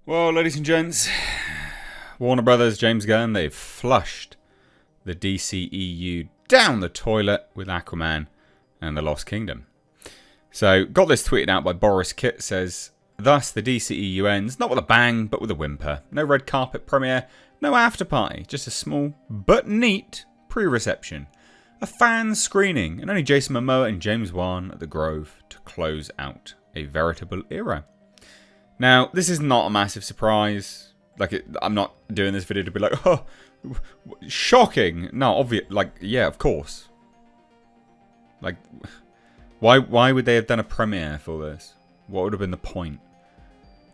Well, ladies and gents, Warner Brothers, James Gunn, they've flushed the DCEU down the toilet with Aquaman and the Lost Kingdom. So, got this tweeted out by Boris Kitt, says, thus the DCEU ends, not with a bang, but with a whimper. No red carpet premiere, no after party, just a small but neat pre-reception. A fan screening, and only Jason Momoa and James Wan at the Grove to close out a veritable era. Now, this is not a massive surprise. I'm not doing this video to be like, oh, shocking. No, obvious. Yeah, of course. Why would they have done a premiere for this? What would have been the point?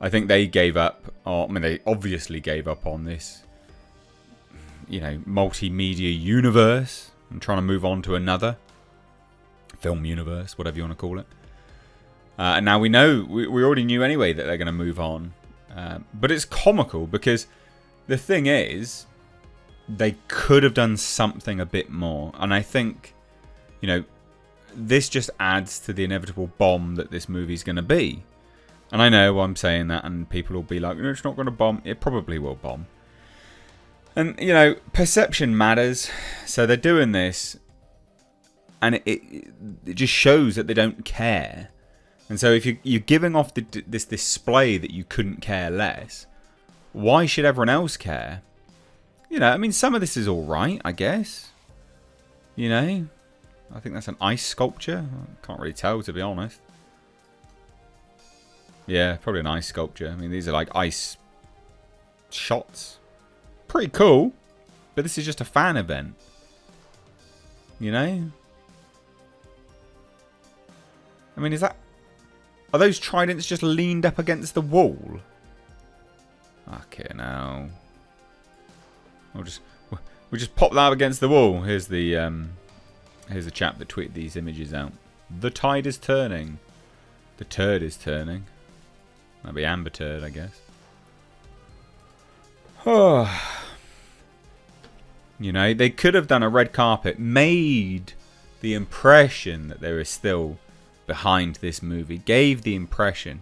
I think they gave up. They obviously gave up on this, multimedia universe and trying to move on to another film universe, whatever you want to call it. And now we know, we already knew anyway that they're going to move on. But it's comical because the thing is, they could have done something a bit more. And I think, this just adds to the inevitable bomb that this movie's going to be. And I know I'm saying that and people will be like, it's not going to bomb. It probably will bomb. And, perception matters. So they're doing this. And it just shows that they don't care. And so if you're giving off this display that you couldn't care less, why should everyone else care? Some of this is alright, I guess. I think that's an ice sculpture. I can't really tell, to be honest. Yeah, probably an ice sculpture. These are like ice shots. Pretty cool. But this is just a fan event. Is that... Are those tridents just leaned up against the wall? Okay, now we'll just pop that up against the wall. Here's the chap that tweeted these images out. The tide is turning. The turd is turning. That'd be Amber Turd, I guess. Oh. They could have done a red carpet, made the impression that there is still behind this movie, gave the impression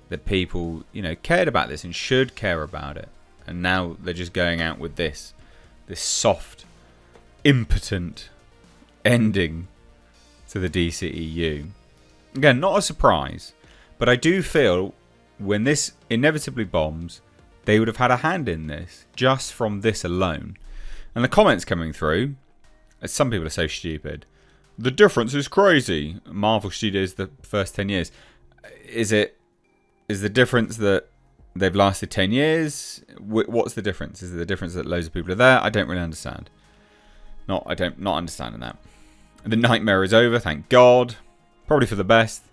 that people, cared about this and should care about it. And now they're just going out with this soft, impotent ending to the DCEU. Again, not a surprise, but I do feel when this inevitably bombs, they would have had a hand in this, just from this alone. And the comments coming through, some people are so stupid. The difference is crazy. Marvel Studios, the first 10 years. Is the difference that they've lasted 10 years? What's the difference? Is it the difference that loads of people are there? I don't really understand. Not understanding that. The nightmare is over, thank God. Probably for the best.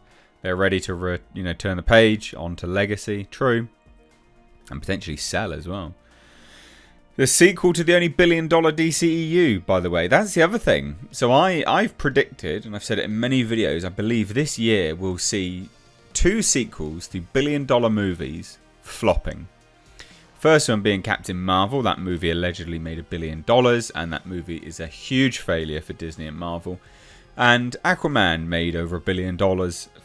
They're ready to turn the page onto Legacy. True. And potentially sell as well. The sequel to the only billion-dollar DCEU, by the way. That's the other thing. So I've predicted, and I've said it in many videos, I believe this year we'll see 2 sequels to billion-dollar movies flopping. First one being Captain Marvel. That movie allegedly made $1 billion, and that movie is a huge failure for Disney and Marvel. And Aquaman made over $1 billion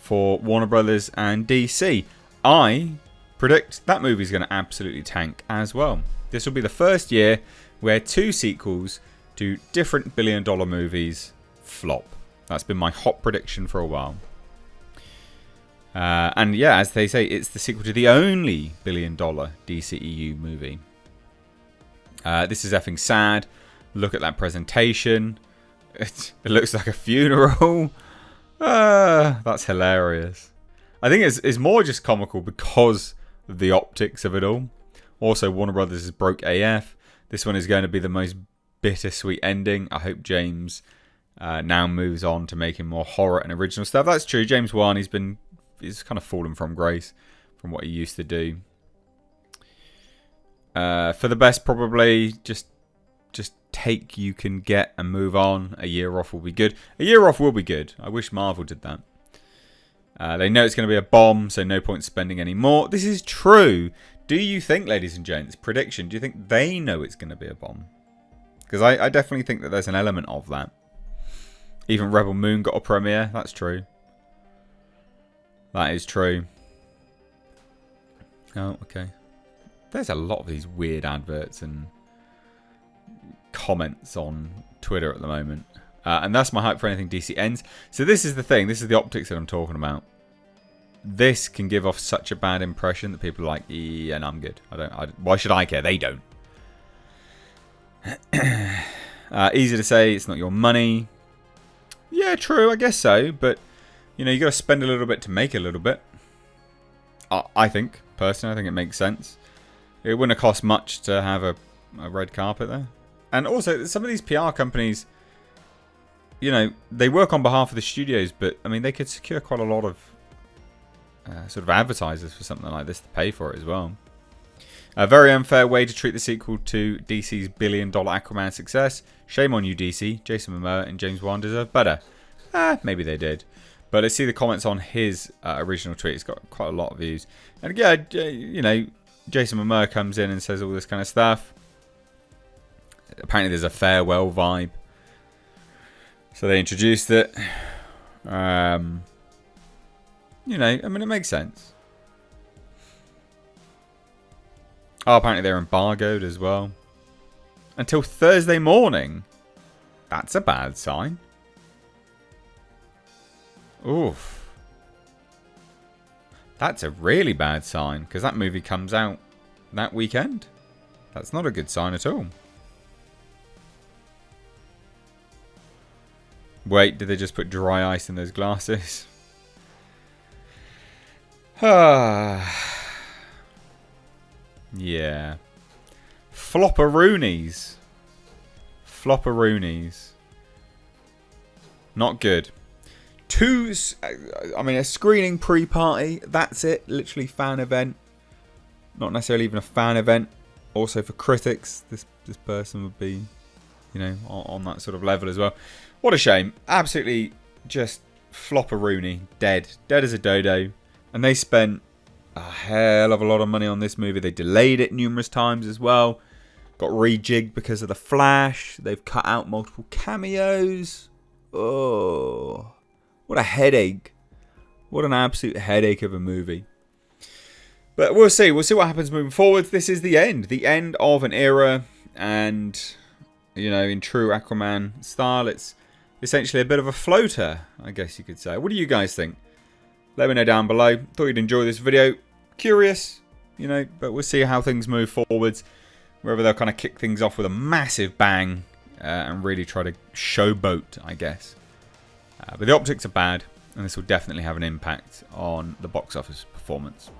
for Warner Brothers and DC. I predict that movie's going to absolutely tank as well. This will be the first year where 2 sequels to different billion-dollar movies flop. That's been my hot prediction for a while. And yeah, as they say, it's the sequel to the only billion-dollar DCEU movie. This is effing sad. Look at that presentation. It looks like a funeral. That's hilarious. I think it's more just comical because of the optics of it all. Also, Warner Brothers is broke AF. This one is going to be the most bittersweet ending. I hope James now moves on to making more horror and original stuff. That's true. James Wan, he's kind of fallen from grace from what he used to do. For the best, probably just take you can get and move on. A year off will be good. A year off will be good. I wish Marvel did that. They know it's going to be a bomb, so no point spending any more. This is true. Do you think, ladies and gents, prediction, do you think they know it's going to be a bomb? Because I definitely think that there's an element of that. Even Rebel Moon got a premiere. That's true. That is true. Oh, okay. There's a lot of these weird adverts and comments on Twitter at the moment. And that's my hype for anything DC ends. So this is the thing. This is the optics that I'm talking about. This can give off such a bad impression that people are like, yeah, no, I'm good. Why should I care? They don't. Easy to say, it's not your money. Yeah, true, I guess so. But, you know, you got to spend a little bit to make a little bit. I think, personally, I think it makes sense. It wouldn't have cost much to have a red carpet there. And also, some of these PR companies, you know, they work on behalf of the studios, but, I mean, they could secure quite a lot of sort of advertisers for something like this to pay for it as well. A very unfair way to treat the sequel to DC's billion-dollar Aquaman success. Shame on you, DC. Jason Momoa and James Wan deserve better. Maybe they did. But I see the comments on his original tweet. It's got quite a lot of views. And yeah, you know, Jason Momoa comes in and says all this kind of stuff. Apparently there's a farewell vibe. So they introduced it. You know, I mean, it makes sense. Oh, apparently they're embargoed as well. Until Thursday morning. That's a bad sign. Oof. That's a really bad sign, because that movie comes out that weekend. That's not a good sign at all. Wait, did they just put dry ice in those glasses? Yeah. Flopperoonies. Flopperoonies. Not good. A screening pre-party. That's it. Literally fan event. Not necessarily even a fan event. Also for critics, this person would be, you know, on that sort of level as well. What a shame. Absolutely just flopperoony. Dead. Dead as a dodo. And they spent a hell of a lot of money on this movie. They delayed it numerous times as well. Got rejigged because of the Flash. They've cut out multiple cameos. Oh, what a headache. What an absolute headache of a movie. But we'll see. We'll see what happens moving forward. This is the end. The end of an era. And, you know, in true Aquaman style, it's essentially a bit of a floater, I guess you could say. What do you guys think? Let me know down below. Thought you'd enjoy this video. Curious, you know, but we'll see how things move forwards. Whether they'll kind of kick things off with a massive bang and really try to showboat, I guess. But the optics are bad, and this will definitely have an impact on the box office performance.